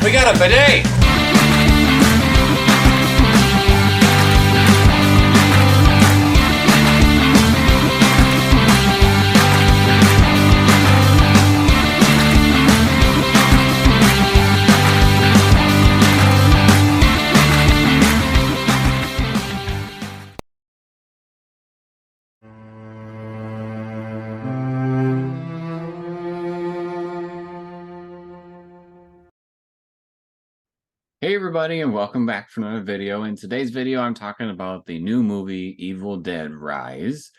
We got a bidet! Hey everybody, and welcome back for another video. In today's video, I'm talking about the new movie Evil Dead Rise.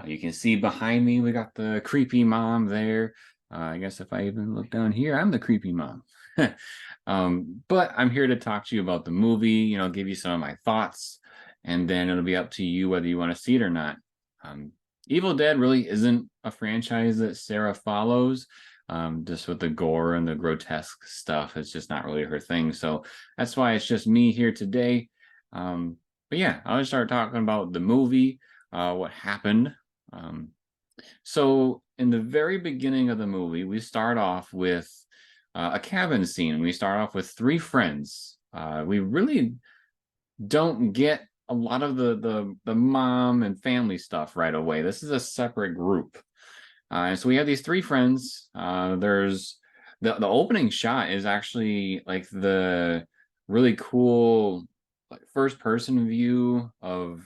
You can see behind me, we got the creepy mom there. I guess if I even look down here, I'm the creepy mom. But I'm here to talk to you about the movie, give you some of my thoughts, and then it'll be up to you whether you want to see it or not. Evil Dead really isn't a franchise that Sarah follows. Just with the gore and the grotesque stuff, it's just not really her thing. So that's why it's just me here today. But yeah, I'll just start talking about the movie, what happened. So in the very beginning of the movie, we start off with a cabin scene. We start off with three friends. We really don't get a lot of the mom and family stuff right away. This is a separate group. And so we have these three friends. There's the opening shot is actually like the really cool like first person view of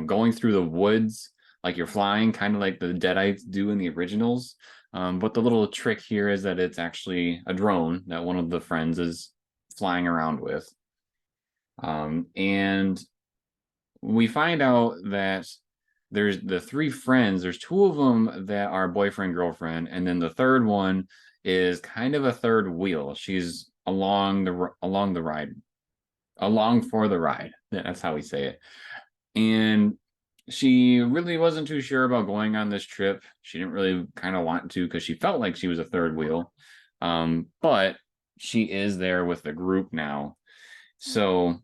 going through the woods, like you're flying, kind of like the Deadites do in the originals. But the little trick here is that it's actually a drone that one of the friends is flying around with. And we find out that there's the three friends. There's two of them that are boyfriend, girlfriend, and then the third one is kind of a third wheel. She's along the ride, along for the ride. That's how we say it. And she really wasn't too sure about going on this trip. She didn't really kind of want to because she felt like she was a third wheel. But she is there with the group now. So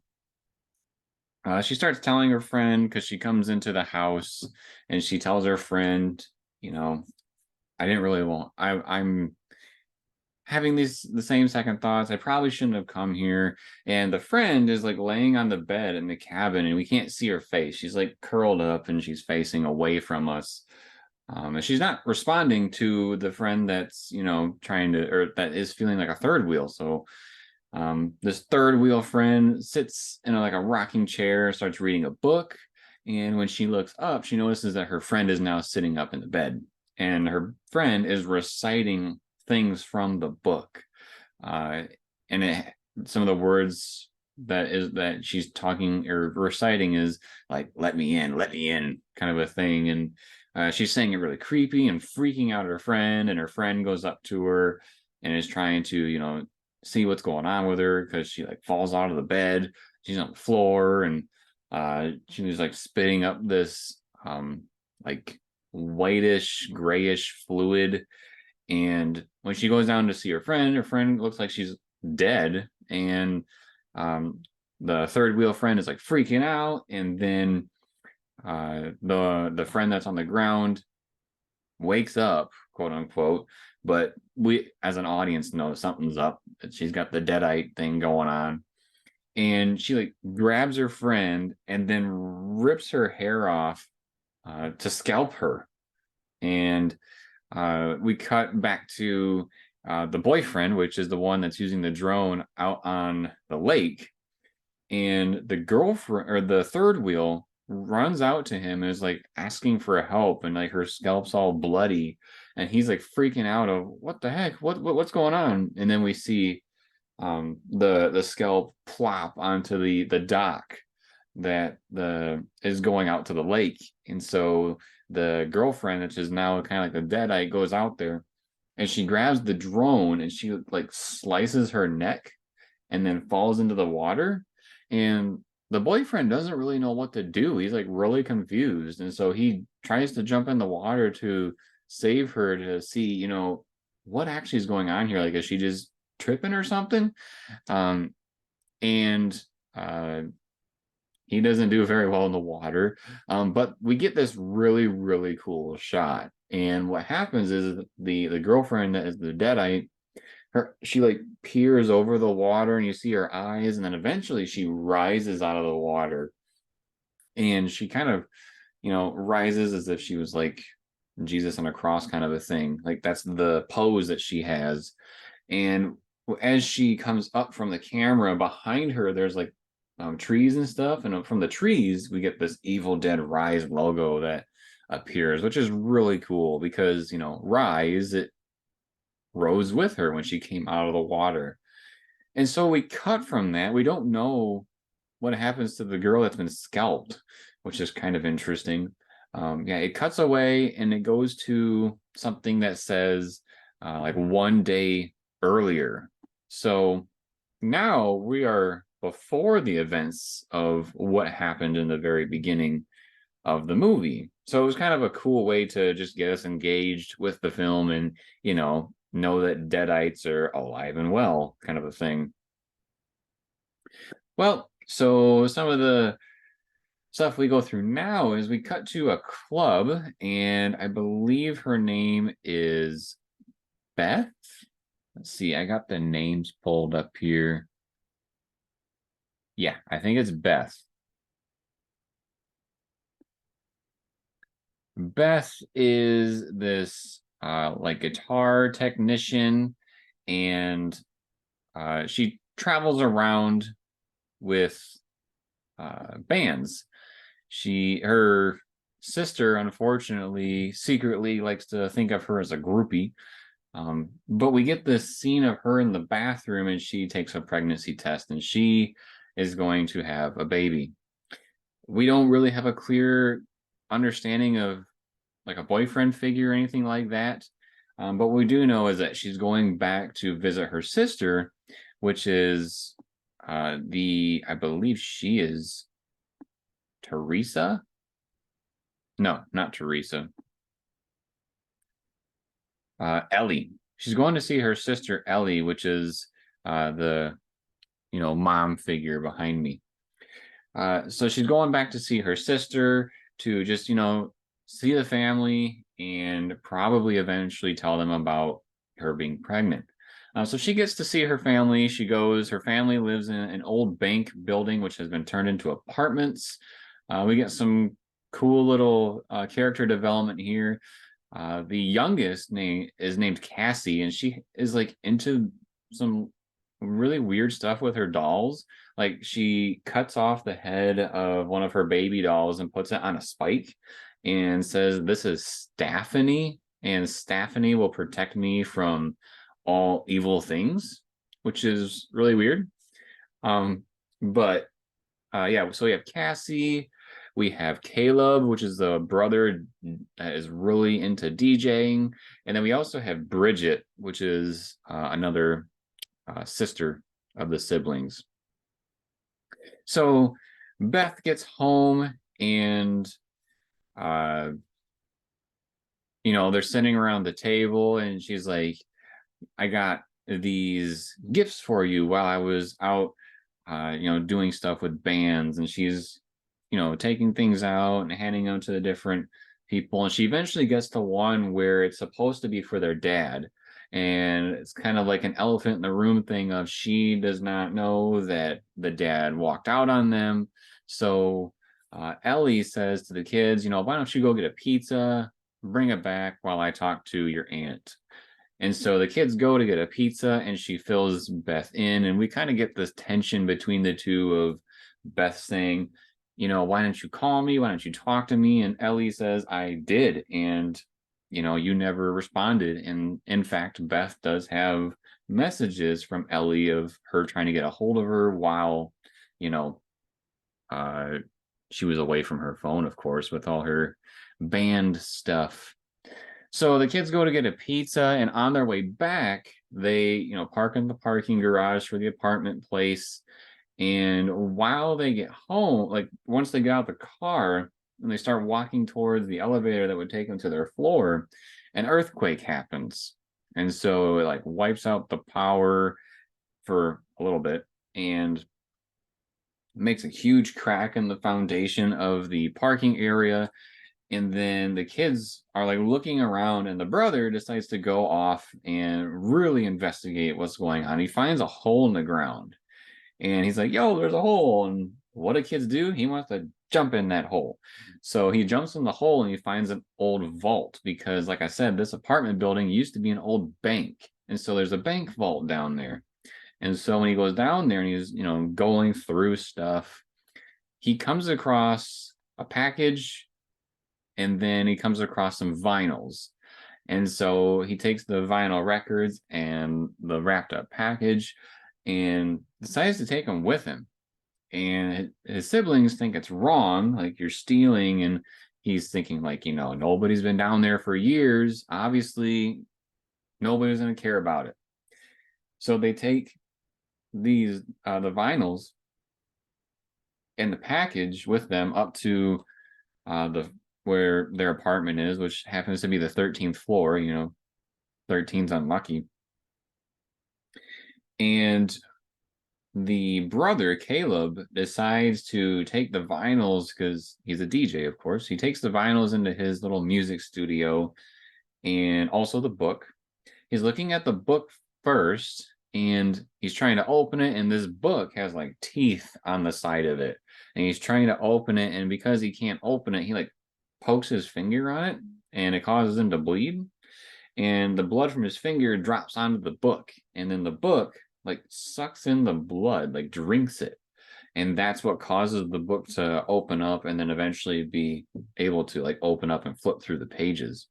she starts telling her friend because she comes into the house and she tells her friend, I didn't really want. I'm having the same second thoughts. I probably shouldn't have come here. And the friend is like laying on the bed in the cabin, and we can't see her face. She's like curled up and she's facing away from us. And she's not responding to the friend that's trying to, or that is feeling like a third wheel. So this third wheel friend sits in like a rocking chair, starts reading a book, and when she looks up, she notices that her friend is now sitting up in the bed, and her friend is reciting things from the book. Some of the words that she's talking or reciting is like "let me in" kind of a thing, and she's saying it really creepy and freaking out her friend, and her friend goes up to her and is trying to see what's going on with her because she like falls out of the bed. She's on the floor, and she was like spitting up this like whitish grayish fluid. And when she goes down to see her friend looks like she's dead. And the third wheel friend is like freaking out, and then the friend that's on the ground wakes up, quote unquote, but we as an audience know something's up. She's got the deadite thing going on, and she like grabs her friend and then rips her hair off to scalp her. And we cut back to the boyfriend, which is the one that's using the drone out on the lake, and the girlfriend or the third wheel runs out to him and is like asking for help, and like her scalp's all bloody, and he's like freaking out of what the heck, what's going on. And then we see the scalp plop onto the dock that is going out to the lake. And so the girlfriend, which is now kind of like the deadite, goes out there and she grabs the drone and she like slices her neck and then falls into the water. And the boyfriend doesn't really know what to do. He's like really confused. And so he tries to jump in the water to save her, to see, what actually is going on here. Like, is she just tripping or something? And he doesn't do very well in the water. But we get this really, really cool shot. And what happens is the girlfriend that is the deadite, she like peers over the water and you see her eyes, and then eventually she rises out of the water, and she kind of, rises as if she was like Jesus on a cross kind of a thing. Like that's the pose that she has. And as she comes up from the camera, behind her there's like trees and stuff, and from the trees we get this Evil Dead Rise logo that appears, which is really cool because Rise, it rose with her when she came out of the water. And so we cut from that. We don't know what happens to the girl that's been scalped, which is kind of interesting. Yeah, it cuts away and it goes to something that says like 1 day earlier. So now we are before the events of what happened in the very beginning of the movie. So it was kind of a cool way to just get us engaged with the film and, know that Deadites are alive and well, kind of a thing. Well, so some of the stuff we go through now is we cut to a club, and I believe her name is Beth. Let's see, I got the names pulled up here. Yeah, I think it's Beth. Beth is this like guitar technician, and she travels around with bands. Her sister, unfortunately, secretly likes to think of her as a groupie. But we get this scene of her in the bathroom, and she takes a pregnancy test, and she is going to have a baby. We don't really have a clear understanding of like a boyfriend figure or anything like that. But what we do know is that she's going back to visit her sister, which is I believe she is Teresa. No, not Teresa. Ellie. She's going to see her sister Ellie, which is the mom figure behind me. So she's going back to see her sister to just see the family and probably eventually tell them about her being pregnant. So she gets to see her family. Her family lives in an old bank building, which has been turned into apartments. We get some cool little character development here. The youngest name is named Cassie, and she is like into some really weird stuff with her dolls. Like she cuts off the head of one of her baby dolls and puts it on a spike and says, "This is Stephanie, and Stephanie will protect me from all evil things," which is really weird. But yeah, so we have Cassie, we have Caleb, which is the brother that is really into DJing, and then we also have Bridget, which is another sister of the siblings. So Beth gets home, and they're sitting around the table, and she's like, "I got these gifts for you while I was out doing stuff with bands." And she's taking things out and handing them to the different people, and she eventually gets to one where it's supposed to be for their dad, and it's kind of like an elephant in the room thing of she does not know that the dad walked out on them. So Ellie says to the kids, "Why don't you go get a pizza, bring it back while I talk to your aunt." And so the kids go to get a pizza, and she fills Beth in, and we kind of get this tension between the two of Beth saying, "Why don't you call me? Why don't you talk to me?" And Ellie says, "I did, and you never responded." And in fact, Beth does have messages from Ellie of her trying to get a hold of her while, you know, uh, she was away from her phone, of course, with all her band stuff. So the kids go to get a pizza, and on their way back, they, park in the parking garage for the apartment place. And while they get home, like once they get out the car and they start walking towards the elevator that would take them to their floor, an earthquake happens. And so it like wipes out the power for a little bit and makes a huge crack in the foundation of the parking area. And then the kids are like looking around, and the brother decides to go off and really investigate what's going on. He finds a hole in the ground, and he's like, yo, there's a hole. And what do kids do? He wants to jump in that hole. So he jumps in the hole and he finds an old vault because, like I said, this apartment building used to be an old bank. And so there's a bank vault down there. And so when he goes down there and he's, going through stuff, he comes across a package, and then he comes across some vinyls. And so he takes the vinyl records and the wrapped up package and decides to take them with him. And his siblings think it's wrong, like you're stealing. And he's thinking, like, nobody's been down there for years. Obviously, nobody's going to care about it. So they take the vinyls and the package with them up to the where their apartment is, which happens to be the 13th floor. 13's unlucky. And the brother, Caleb, decides to take the vinyls, because he's a DJ, of course. He takes the vinyls into his little music studio, and also the book. He's looking at the book first, and he's trying to open it, and this book has like teeth on the side of it. And he's trying to open it, and because he can't open it, he like pokes his finger on it, and it causes him to bleed. And the blood from his finger drops onto the book, and then the book like sucks in the blood, like drinks it. And that's what causes the book to open up and then eventually be able to like open up and flip through the pages.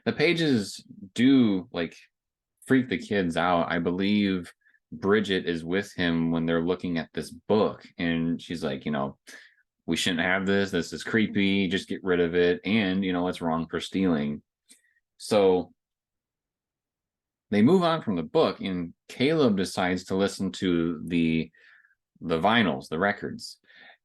The pages do like freak the kids out. I believe Bridget is with him when they're looking at this book, and she's like, we shouldn't have this. This is creepy. Just get rid of it. And, it's wrong for stealing. So they move on from the book, and Caleb decides to listen to the vinyls, the records.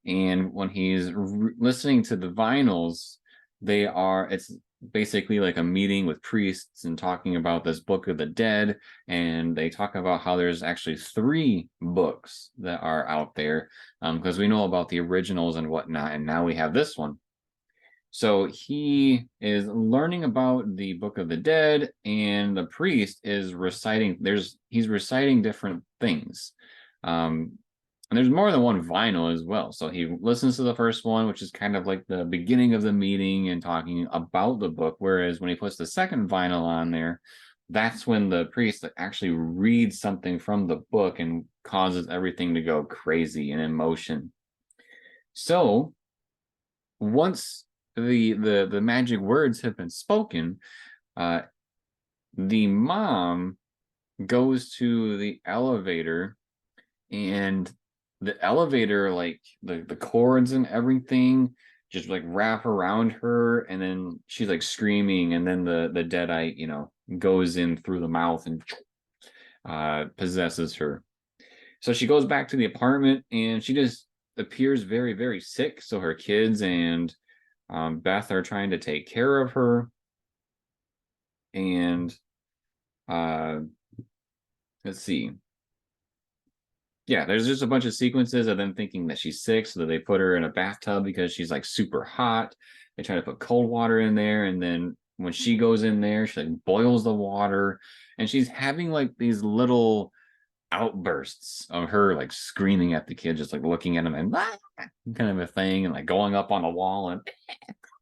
And when he's listening to the vinyls, it's basically like a meeting with priests and talking about this Book of the Dead. And they talk about how there's actually 3 books that are out there, because we know about the originals and whatnot, and now we have this one. So he is learning about the Book of the Dead, and the priest is reciting. He's reciting different things. And there's more than one vinyl as well. So he listens to the first one, which is kind of like the beginning of the meeting and talking about the book. Whereas when he puts the second vinyl on there, that's when the priest actually reads something from the book and causes everything to go crazy and in motion. So once the magic words have been spoken, the mom goes to the elevator, and the elevator, like the cords and everything, just like wrap around her, and then she's like screaming, and then the deadite, goes in through the mouth and possesses her. So she goes back to the apartment, and she just appears very, very sick. So her kids and Beth are trying to take care of her, and let's see. Yeah, there's just a bunch of sequences of them thinking that she's sick, so that they put her in a bathtub because she's like super hot. They try to put cold water in there, and then when she goes in there, she like boils the water, and she's having like these little outbursts of her like screaming at the kid, just like looking at him and kind of a thing, and like going up on the wall,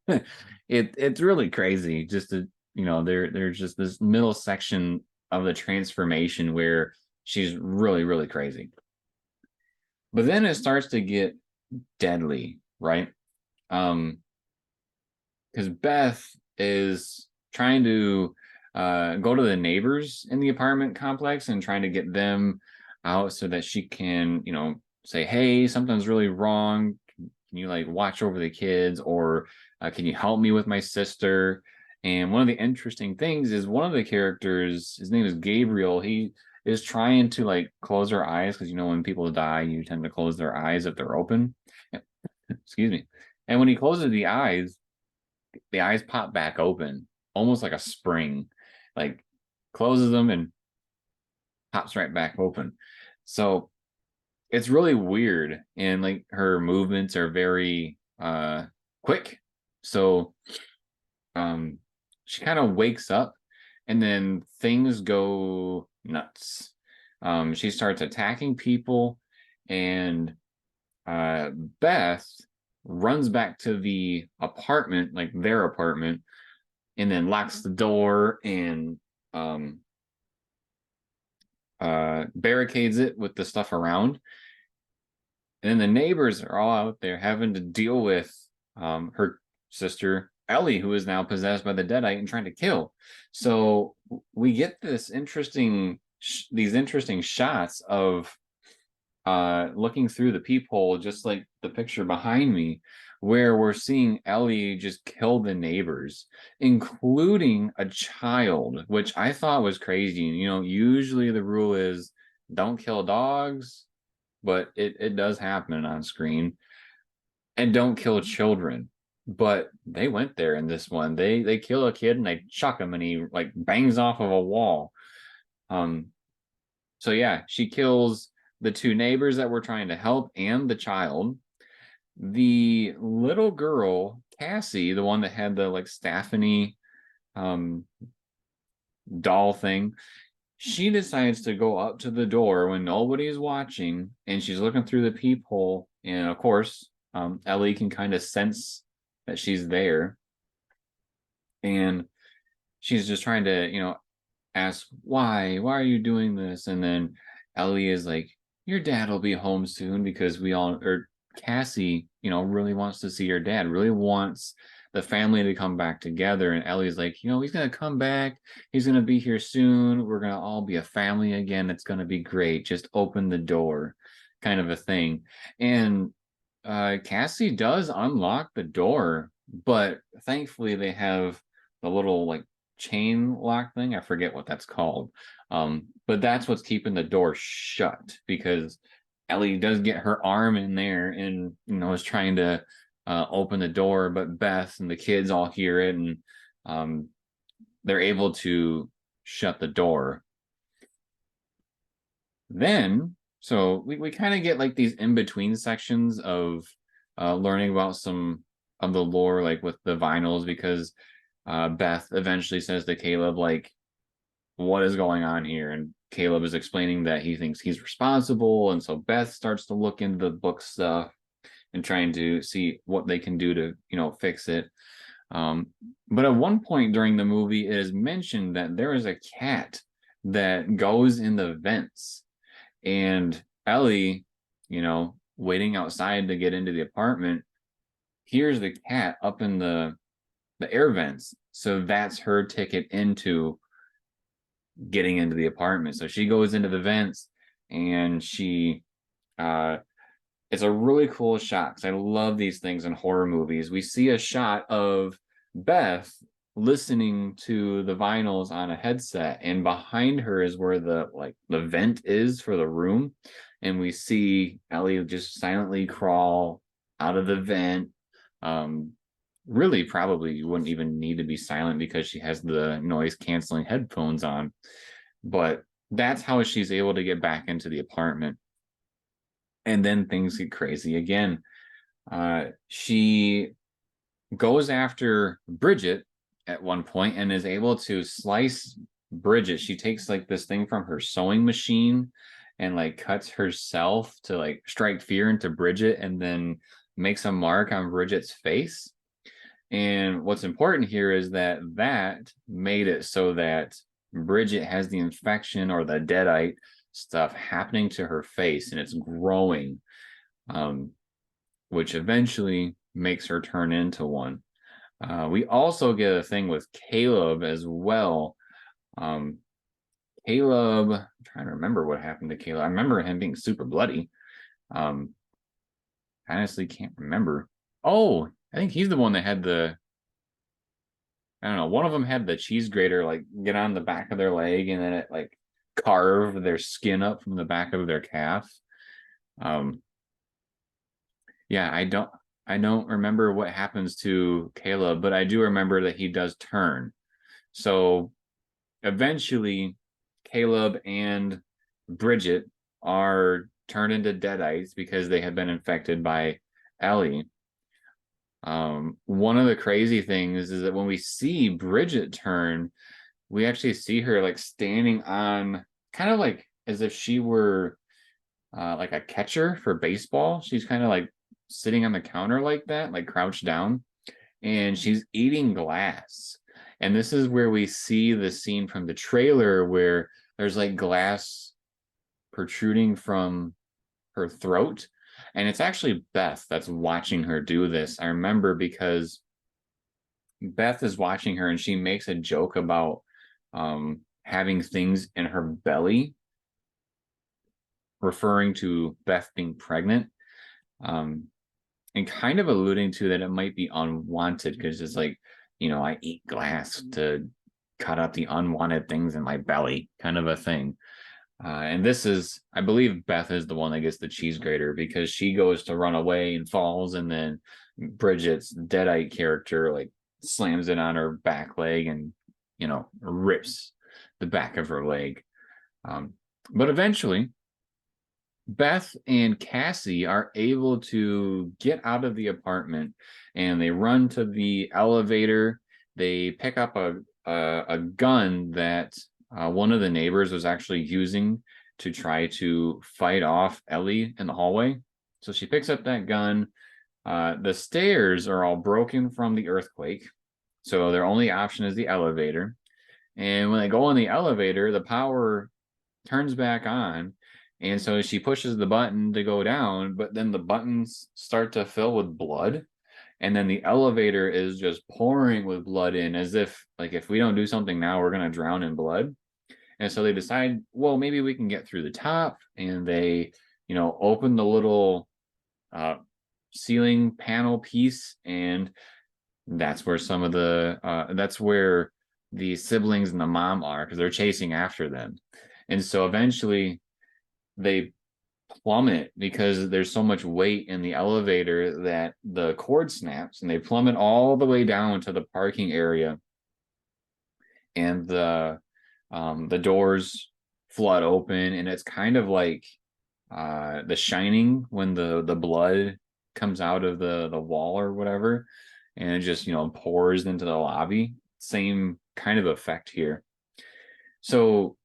and it's really crazy. Just to there's just this middle section of the transformation where she's really, really crazy. But then it starts to get deadly, right? Because Beth is trying to go to the neighbors in the apartment complex and trying to get them out so that she can, say, hey, something's really wrong. Can you like watch over the kids, or can you help me with my sister? And one of the interesting things is one of the characters, his name is Gabriel. He is trying to like close her eyes, because when people die, you tend to close their eyes if they're open. Excuse me. And when he closes the eyes pop back open, almost like a spring, like closes them and pops right back open. So it's really weird, and like her movements are very quick. So she kind of wakes up, and then things go nuts. She starts attacking people, and uh, Beth runs back to the apartment, like their apartment, and then locks the door and um, barricades it with the stuff around. And then the neighbors are all out there having to deal with her sister Ellie, who is now possessed by the Deadite and trying to kill. So we get these interesting shots of looking through the peephole, just like the picture behind me, where we're seeing Ellie just kill the neighbors, including a child, which I thought was crazy. You know, usually the rule is don't kill dogs, but it does happen on screen, and don't kill children. But they went there in this one. They kill a kid and they chuck him and he like bangs off of a wall. Um, so yeah, she kills the two neighbors that were trying to help and the child. The little girl, Cassie, the one that had the like Stephanie um doll thing, she decides to go up to the door when nobody's watching, and she's looking through the peephole. And of course, Ellie can kind of sense that she's there, and she's just trying to, ask why are you doing this? And then Ellie is like, your dad will be home soon, because we all, or Cassie, really wants to see her dad, really wants the family to come back together. And Ellie's like, he's gonna come back, he's gonna be here soon, we're gonna all be a family again, it's gonna be great, just open the door, kind of a thing. And Cassie does unlock the door, but thankfully they have the little like chain lock thing. I forget what that's called. But that's what's keeping the door shut, because Ellie does get her arm in there and is trying to open the door, but Beth and the kids all hear it, and they're able to shut the door. Then so we kind of get like these in-between sections of learning about some of the lore, like with the vinyls, because Beth eventually says to Caleb, like, what is going on here? And Caleb is explaining that he thinks he's responsible. And so Beth starts to look into the book stuff and trying to see what they can do to, fix it. But at one point during the movie, it is mentioned that there is a cat that goes in the vents. And Ellie, waiting outside to get into the apartment, hears the cat up in the air vents. So that's her ticket into getting into the apartment. So she goes into the vents, and she it's a really cool shot, because I love these things in horror movies. We see a shot of Beth listening to the vinyls on a headset, and behind her is where the vent is for the room, and we see Ellie just silently crawl out of the vent. Really, probably you wouldn't even need to be silent because she has the noise canceling headphones on, but that's how she's able to get back into the apartment. And then things get crazy again. She goes after Bridget at one point and is able to slice Bridget. She takes like this thing from her sewing machine and like cuts herself to like strike fear into Bridget, and then makes a mark on Bridget's face. And what's important here is that made it so that Bridget has the infection or the deadite stuff happening to her face, and it's growing, which eventually makes her turn into one. We also get a thing with Caleb as well. Caleb, I'm trying to remember what happened to Caleb. I remember him being super bloody. I honestly can't remember. Oh, I think he's the one that had I don't know, one of them had the cheese grater like get on the back of their leg, and then it like carve their skin up from the back of their calf. Um, yeah, I don't remember what happens to Caleb, but I do remember that he does turn. So eventually Caleb and Bridget are turned into deadites because they have been infected by Ellie. One of the crazy things is that when we see Bridget turn, we actually see her like standing on, kind of like as if she were like a catcher for baseball. She's kind of like sitting on the counter like that, like crouched down, and she's eating glass. And this is where we see the scene from the trailer where there's like glass protruding from her throat. And it's actually Beth that's watching her do this. I remember because Beth is watching her and she makes a joke about having things in her belly, referring to Beth being pregnant, um, and kind of alluding to that it might be unwanted because it's like, I eat glass to cut out the unwanted things in my belly, kind of a thing. And this is, I believe Beth is the one that gets the cheese grater because she goes to run away and falls, and then Bridget's Deadite character like slams it on her back leg and rips the back of her leg. But eventually, Beth and Cassie are able to get out of the apartment and they run to the elevator. They pick up a gun that one of the neighbors was actually using to try to fight off Ellie in the hallway. So she picks up that gun. The stairs are all broken from the earthquake. So their only option is the elevator. And when they go in the elevator, the power turns back on. And so she pushes the button to go down, but then the buttons start to fill with blood. And then the elevator is just pouring with blood in, as if, like, if we don't do something now, we're going to drown in blood. And so they decide, well, maybe we can get through the top. And they, open the little ceiling panel piece. And that's where that's where the siblings and the mom are, because they're chasing after them. And so eventually they plummet because there's so much weight in the elevator that the cord snaps, and they plummet all the way down to the parking area, and the doors flood open, and it's kind of like The Shining when the blood comes out of the wall or whatever, and it just pours into the lobby. Same kind of effect here. So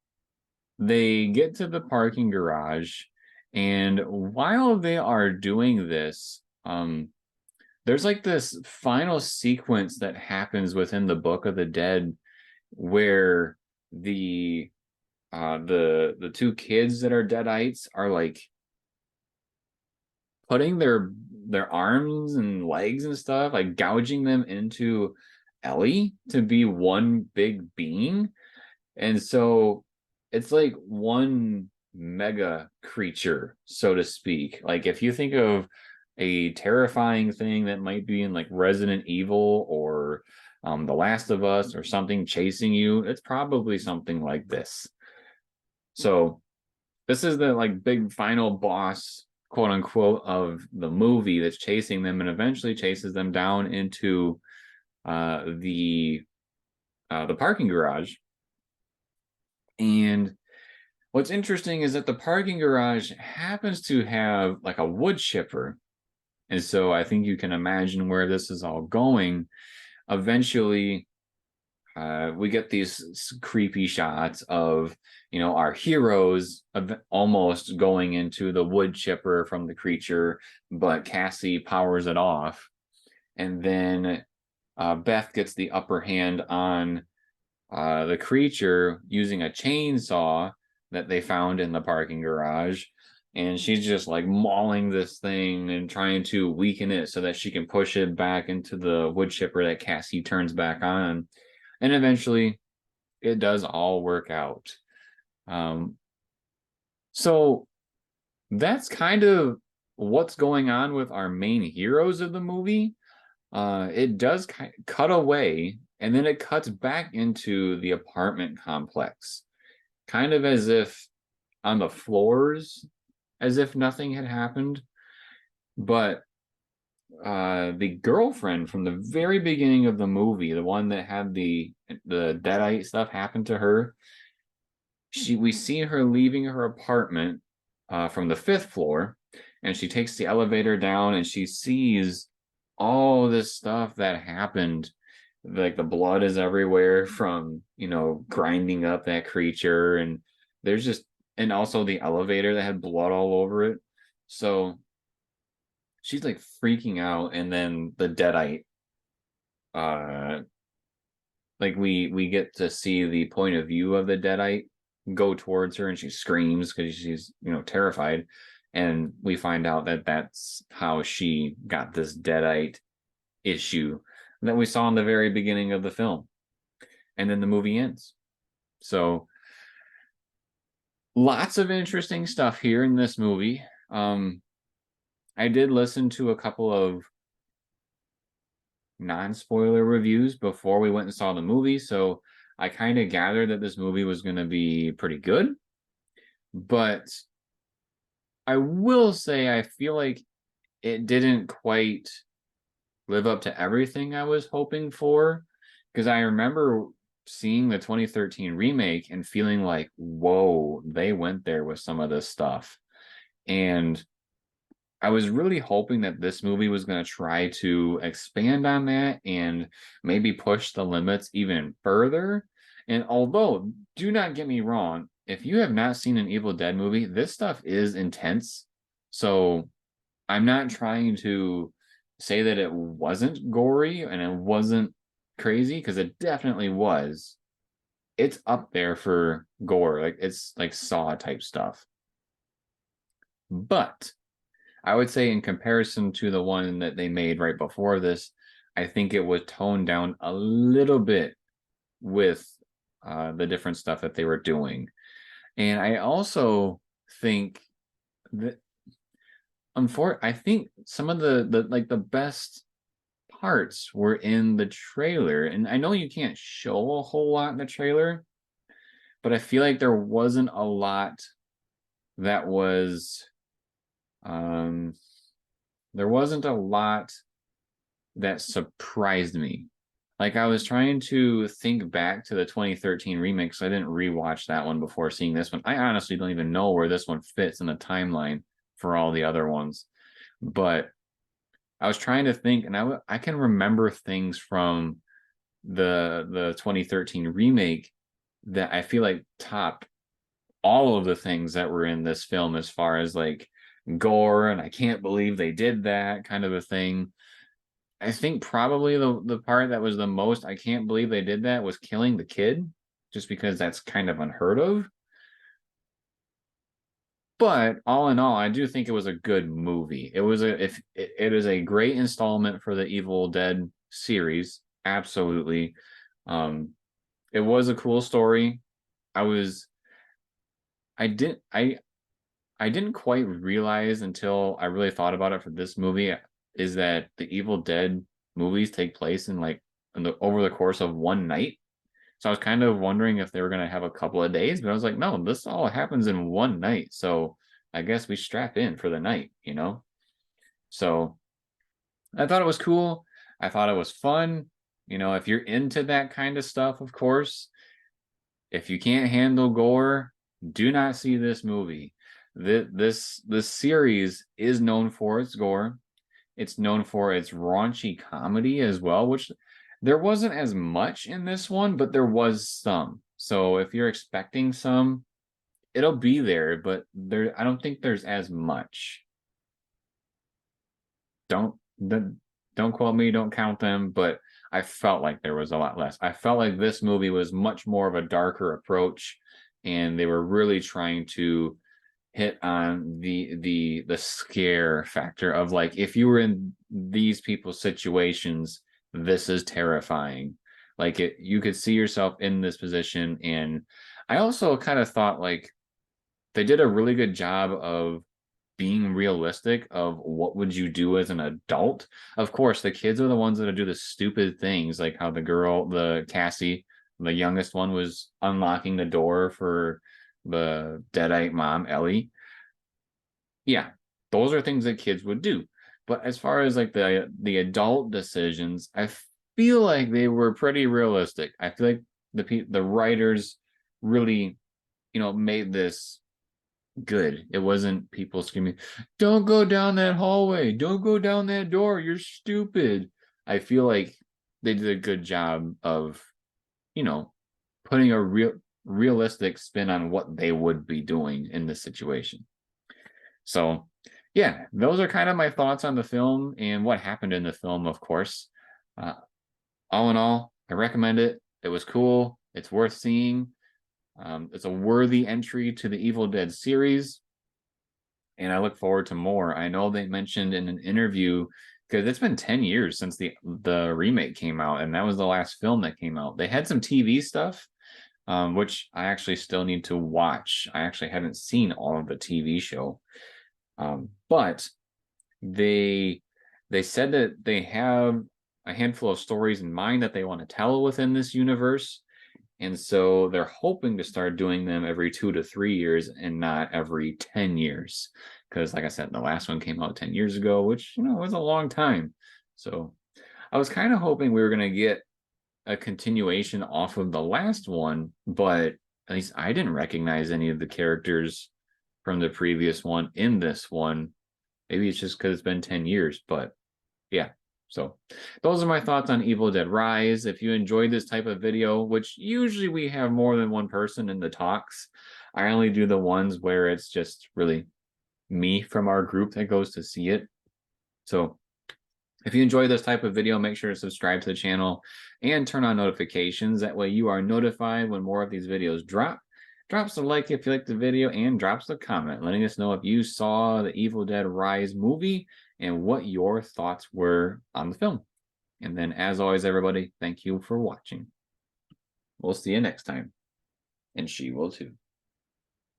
they get to the parking garage, and while they are doing this, there's like this final sequence that happens within the Book of the Dead where the two kids that are deadites are like putting their arms and legs and stuff, like gouging them into Ellie to be one big being. And so it's like one mega creature, so to speak. Like if you think of a terrifying thing that might be in like Resident Evil or The Last of Us or something chasing you, it's probably something like this. So this is the like big final boss, quote unquote, of the movie that's chasing them and eventually chases them down into the parking garage. And what's interesting is that the parking garage happens to have like a wood chipper. And so I think you can imagine where this is all going. Eventually, we get these creepy shots of, our heroes almost going into the wood chipper from the creature, but Cassie powers it off. And then Beth gets the upper hand on the creature using a chainsaw that they found in the parking garage, and she's just like mauling this thing and trying to weaken it so that she can push it back into the wood chipper that Cassie turns back on, and eventually it does all work out. So that's kind of what's going on with our main heroes of the movie. It does cut away, and then it cuts back into the apartment complex, kind of as if on the floors, as if nothing had happened. But the girlfriend from the very beginning of the movie, the one that had the deadite stuff happen to her, we see her leaving her apartment from the 5th floor, and she takes the elevator down, and she sees all this stuff that happened. Like the blood is everywhere from, grinding up that creature, and there's just, and also the elevator that had blood all over it. So she's like freaking out, and then the deadite, uh like we get to see the point of view of the deadite go towards her, and she screams because she's, terrified, and we find out that that's how she got this deadite issue that we saw in the very beginning of the film, and then the movie ends. So lots of interesting stuff here in this movie. I did listen to a couple of non-spoiler reviews before we went and saw the movie, so I kind of gathered that this movie was going to be pretty good. But I will say I feel like it didn't quite live up to everything I was hoping for, because I remember seeing the 2013 remake and feeling like, whoa, they went there with some of this stuff. And I was really hoping that this movie was going to try to expand on that and maybe push the limits even further. And although, do not get me wrong, if you have not seen an Evil Dead movie, this stuff is intense. So I'm not trying to say that it wasn't gory and it wasn't crazy, because it definitely was. It's up there for gore. Like, it's like Saw type stuff. But I would say, in comparison to the one that they made right before this, I think it was toned down a little bit with the different stuff that they were doing. And I also think that, I think some of the best parts were in the trailer. And I know you can't show a whole lot in the trailer, but I feel like there wasn't a lot that was um there wasn't a lot that surprised me. Like, I was trying to think back to the 2013 remake, so I didn't rewatch that one before seeing this one. I honestly don't even know where this one fits in the timeline for all the other ones. But I was trying to think, and I can remember things from the 2013 remake that I feel like top all of the things that were in this film, as far as like gore, and I can't believe they did that kind of a thing. I think probably the part that was the most I can't believe they did that was killing the kid, just because that's kind of unheard of. But all in all, I do think it was a good movie. It was a if it is a great installment for the Evil Dead series, absolutely. Um, it was a cool story. I was I didn't I didn't quite realize until I really thought about it for this movie, is that the Evil Dead movies take place in like over the course of one night. So I was kind of wondering if they were going to have a couple of days, but I was like, no, this all happens in one night. So I guess we strap in for the night. So I thought it was cool. I thought it was fun. If you're into that kind of stuff, of course, if you can't handle gore, do not see this movie. This series is known for its gore. It's known for its raunchy comedy as well, which there wasn't as much in this one, but there was some. So if you're expecting some, it'll be there, but I don't think there's as much. Don't don't quote me, don't count them, but I felt like there was a lot less. I felt like this movie was much more of a darker approach, and they were really trying to hit on the scare factor of, like, if you were in these people's situations, this is terrifying. Like, you could see yourself in this position. And I also kind of thought, like, they did a really good job of being realistic of what would you do as an adult. Of course, the kids are the ones that do the stupid things, like how the Cassie, the youngest one, was unlocking the door for the deadite mom, Ellie. Yeah, those are things that kids would do. But as far as like the adult decisions, I feel like they were pretty realistic. I feel like the writers really, made this good. It wasn't people screaming, "Don't go down that hallway. Don't go down that door. You're stupid." I feel like they did a good job of, you know, putting a realistic spin on what they would be doing in this situation. So, yeah, those are kind of my thoughts on the film and what happened in the film, of course. Uh, all in all, I recommend it. It was cool. It's worth seeing. It's a worthy entry to the Evil Dead series, and I look forward to more. I know they mentioned in an interview, because it's been 10 years since the remake came out, and that was the last film that came out. They had some TV stuff, which I actually still need to watch. I actually haven't seen all of the TV show, but they they said that they have a handful of stories in mind that they want to tell within this universe, and so they're hoping to start doing them every 2 to 3 years and not every 10 years. Because, like I said, the last one came out 10 years ago, which, was a long time. So I was kind of hoping we were going to get a continuation off of the last one, but at least I didn't recognize any of the characters from the previous one in this one. Maybe it's just because it's been 10 years, but yeah. So those are my thoughts on Evil Dead Rise. If you enjoyed this type of video, which usually we have more than one person in the talks, I only do the ones where it's just really me from our group that goes to see it. So if you enjoy this type of video, make sure to subscribe to the channel and turn on notifications. That way you are notified when more of these videos drop. Drops a like if you like the video, and drops a comment letting us know if you saw the Evil Dead Rise movie and what your thoughts were on the film. And then, as always, everybody, thank you for watching. We'll see you next time. And she will too.